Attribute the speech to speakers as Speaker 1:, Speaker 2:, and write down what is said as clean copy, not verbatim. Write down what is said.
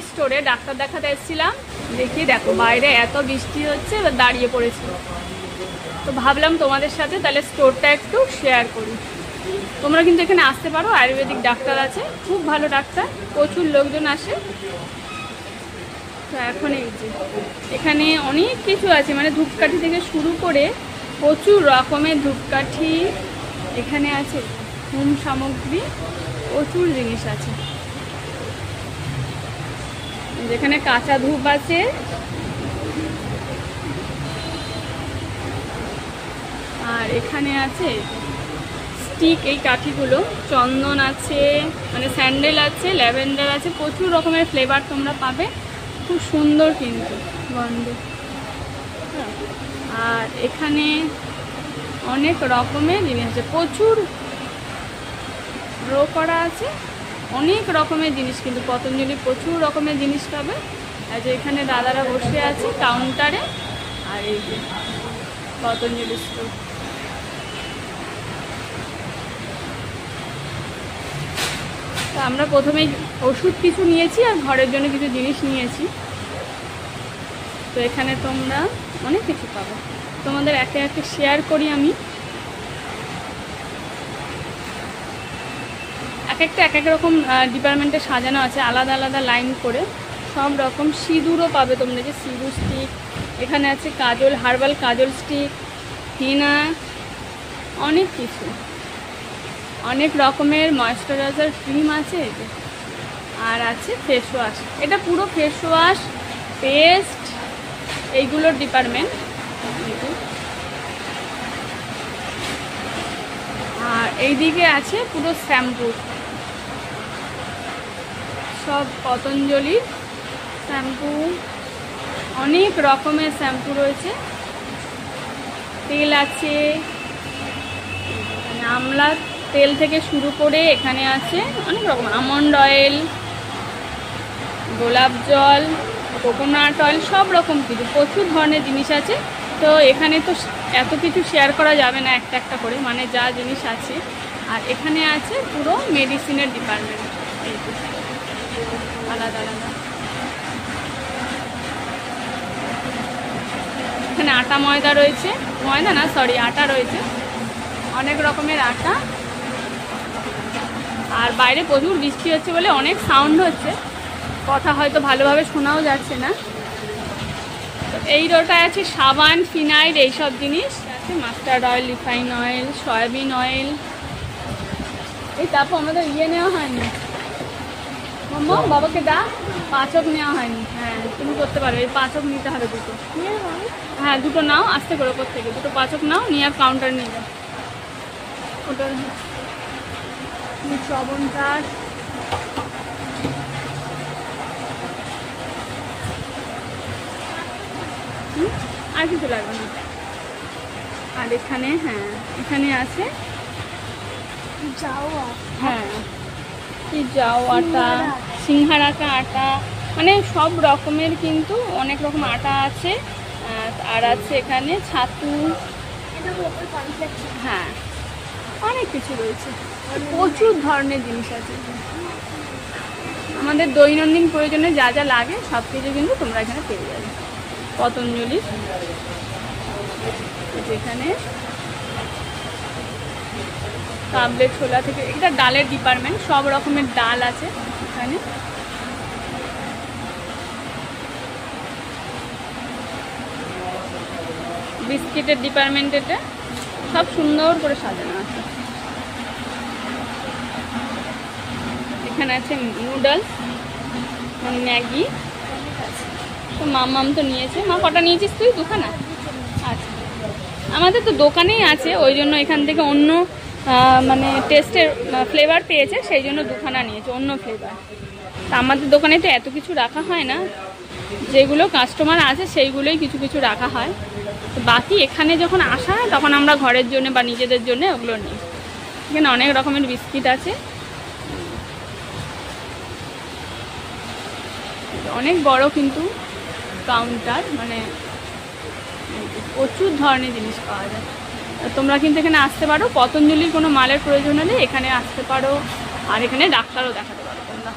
Speaker 1: পতঞ্জলি স্টোরে ডাক্তার দেখাতে এসেছিলাম। দেখি দেখো বাইরে এত বৃষ্টি হচ্ছে, এবার দাঁড়িয়ে পড়েছি। তো ভাবলাম তোমাদের সাথে তাহলে স্টোরটা একটু শেয়ার করি। তোমরা কিন্তু এখানে আসতে পারো, আয়ুর্বেদিক ডাক্তার আছে, খুব ভালো ডাক্তার, প্রচুর লোকজন আসে। তো এখন এই যে এখানে অনেক কিছু আছে, মানে ধূপকাঠি থেকে শুরু করে প্রচুর রকমের ধূপকাঠি এখানে আছে, হোম সামগ্রী প্রচুর জিনিস আছে। যেখানে কাঁচা ধূপ আছে, আর এখানে আছে স্টিক, এই কাঠিগুলো, চন্দন আছে, মানে স্যান্ডেল আছে, ল্যাভেন্ডার আছে, প্রচুর রকমের ফ্লেভার তোমরা পাবে, খুব সুন্দর কিন্তু গন্ধ। আর এখানে অনেক রকমের জিনিস আছে, প্রচুর রো করা আছে, অনেক রকমের জিনিস কিন্তু পতঞ্জলি প্রচুর রকমের জিনিস পাবে। আর যে এখানে দাদারা বসে আছে কাউন্টারে, আর এই যে পতঞ্জলি স্টোর। তো আমরা প্রথমেই ওষুধ কিছু নিয়েছি আর ঘরের জন্য কিছু জিনিস নিয়েছি। তো এখানে তোমরা অনেক কিছু পাবে, তোমাদের একে একে শেয়ার করি আমি। এক এক রকম ডিপার্টমেন্টে সাজানো আছে, আলাদা আলাদা লাইন করে সব রকম। সিঁদুরও পাবে তোমরা, যে সিঁদুর স্টিক, এখানে আছে কাজল, হার্বাল কাজল স্টিক, হিনা, অনেক কিছু, অনেক রকমের ময়েশ্চারাইজার ক্রিম আছে। আর আছে ফেস ওয়াশ, এটা পুরো ফেস ওয়াশ, পেস্ট, এইগুলোর ডিপার্টমেন্ট। আর এইদিকে আছে পুরো শ্যাম্পু, সব পতঞ্জলির শ্যাম্পু, অনেক রকমের শ্যাম্পু রয়েছে। তেল আছে, আমলা তেল থেকে শুরু করে এখানে আছে অনেক রকম, আমন্ড অয়েল, গোলাপ জল, কোকোনাট অয়েল, সব রকম কিছু, প্রচুর ধরনের জিনিস আছে। তো এখানে তো এত কিছু শেয়ার করা যাবে না একটা একটা করে, মানে যা জিনিস আছে। আর এখানে আছে পুরো মেডিসিনের ডিপার্টমেন্ট, আলাদা আলাদা। এখানে আটা ময়দা রয়েছে, ময়দা না সরি আটা রয়েছে, অনেক রকমের আটা। আর বাইরে প্রচুর বৃষ্টি হচ্ছে বলে অনেক সাউন্ড হচ্ছে, কথা হয়তো ভালোভাবে শোনাও যাচ্ছে না। তো এই রোটায় আছে সাবান, ফিনাইল, এইসব জিনিস আছে, mustard oil, refine oil, soybean oil. এই তারপর আমাদের নেওয়া হয়নি, মাম্মা বাবাকে দা, পাঁচক নেওয়া হয়নি। হ্যাঁ তুমি করতে পারবে, এই পাঁচক নিতে হবে দুটো। হ্যাঁ দুটো নাও, আস্তে করে ওপর থেকে দুটো পাঁচক নাও, নিয়ে আর কাউন্টার নিয়ে যাও। ওটা চবনটার আর কিছু লাগবে না। আর এখানে হ্যাঁ এখানে আছে হ্যাঁ যাও আটা, সিংহারাকা আটা, মানে সব রকমের কিন্তু অনেক রকম আটা আছে। আর আছে এখানে ছাতু, হ্যাঁ অনেক কিছু রয়েছে, প্রচুর ধরনের জিনিস আছে। আমাদের দৈনন্দিন প্রয়োজনে যা যা লাগে সব কিছু কিন্তু তোমরা এখানে পেয়ে যাবে পতঞ্জলি। যেখানে কাবলে ছোলা থেকে, এটা ডালের ডিপার্টমেন্ট, সব রকমের ডাল আছে এখানে। বিস্কিটের ডিপার্টমেন্ট, এটা সব সুন্দর করে সাজানো আছে। এখানে আছে নুডলস, ম্যাগি। তো মাম্মাম তো নিয়েছে, মা কটা নিয়েছিস তুই? দুখানা। আচ্ছা আমাদের তো দোকানেই আছে, ওই জন্য এখান থেকে অন্য মানে টেস্টের ফ্লেভার পেয়েছে, সেই জন্য দুখানা নিয়েছে, অন্য ফ্লেভার। তা আমাদের দোকানে তো এত কিছু রাখা হয় না, যেগুলো কাস্টমার আছে সেইগুলোই কিছু কিছু রাখা হয়। তো বাকি এখানে যখন আসা হয় তখন আমরা ঘরের জন্য বা নিজেদের জন্য ওগুলো নিই। এখানে অনেক রকমের বিস্কিট আছে, অনেক বড় কিন্তু কাউন্টার, মানে প্রচুর ধরনের জিনিস পাওয়া যায়। তোমরা কিন্তু এখানে আসতে পারো, পতঞ্জলির কোনো মালের প্রয়োজন হলে এখানে আসতে পারো, আর এখানে ডাক্তারও দেখাতে পারো তোমরা।